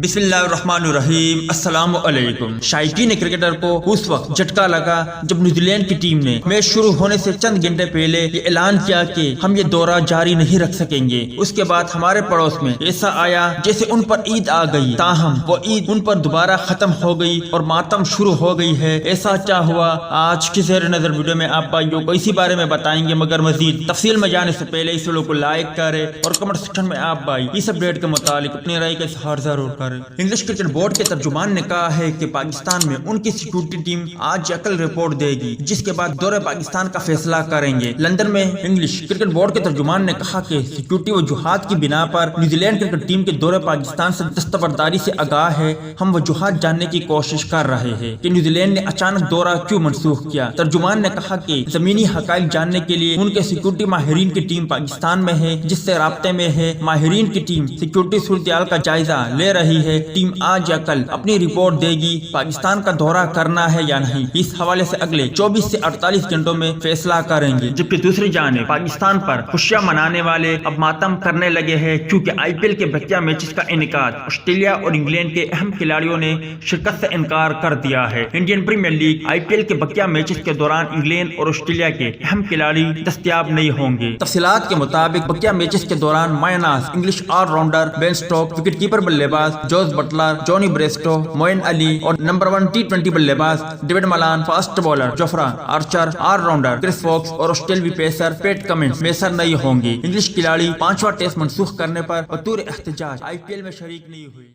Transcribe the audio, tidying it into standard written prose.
بسم اللہ الرحمن الرحیم۔ السلام علیکم۔ شائقین کرکٹر کو اس وقت جھٹکا لگا جب نیوزی لینڈ کی ٹیم نے میچ شروع ہونے سے چند گھنٹے پہلے یہ اعلان کیا کہ ہم یہ دورہ جاری نہیں رکھ سکیں گے۔ اس کے بعد ہمارے پڑوس میں ایسا آیا جیسے ان پر عید آ گئی، تاہم وہ عید ان پر دوبارہ ختم ہو گئی اور ماتم شروع ہو گئی ہے۔ ایسا کیا ہوا آج کی زیر نظر ویڈیو میں آپ بھائیوں کو اسی بارے میں بتائیں گے، مگر مزید تفصیل میں جانے سے پہلے اس ویڈیو کو لائک کریں اور کمنٹ سیکشن میں آپ بھائی اس اپڈیٹ کے متعلق اپنی رائے کا اظہار ضرور کریں۔ انگلش کرکٹ بورڈ کے ترجمان نے کہا ہے کہ پاکستان میں ان کی سیکیورٹی ٹیم آج کل رپورٹ دے گی، جس کے بعد دورہ پاکستان کا فیصلہ کریں گے۔ لندن میں انگلش کرکٹ بورڈ کے ترجمان نے کہا کہ سیکیورٹی وجوہات کی بنا پر نیوزی لینڈ کرکٹ ٹیم کے دورہ پاکستان سے دستبرداری سے آگاہ ہے۔ ہم وجوہات جاننے کی کوشش کر رہے ہیں کہ نیوزی لینڈ نے اچانک دورہ کیوں منسوخ کیا۔ ترجمان نے کہا کہ زمینی حقائق جاننے کے لیے ان کے سیکیورٹی ماہرین کی ٹیم پاکستان میں ہے، جس سے رابطے میں ہے۔ ماہرین کی ٹیم سیکیورٹی صورتحال کا جائزہ لے رہی ہے۔ ٹیم آج یا کل اپنی رپورٹ دے گی پاکستان کا دورہ کرنا ہے یا نہیں۔ اس حوالے سے اگلے 24 سے 48 گھنٹوں میں فیصلہ کریں گے۔ جبکہ دوسری جانب پاکستان پر خوشیاں منانے والے اب ماتم کرنے لگے ہیں، کیونکہ IPL کے بقیہ میچز کا انعقاد آسٹریلیا اور انگلینڈ کے اہم کھلاڑیوں نے شرکت سے انکار کر دیا ہے۔ انڈین پریمیئر لیگ IPL کے بقیہ میچز کے دوران انگلینڈ اور آسٹریلیا کے اہم کھلاڑی دستیاب نہیں ہوں گے۔ تفصیلات کے مطابق بقیہ میچز کے دوران مائے ناز انگلش آل راؤنڈر بین سٹوک، وکٹ کیپر بلے باز جوز بٹلر، جونی بریسٹو، موین علی اور نمبر 1 T20 بلے باز David Malan, fast bowler Jofra Archer, all rounder Chris Woakes اور آسٹریلوی پیسر پیٹ کمنس میسر نہیں ہوں گے۔ انگلش کھلاڑی 5واں ٹیسٹ منسوخ کرنے پر بطور احتجاج IPL میں شریک نہیں ہوئی۔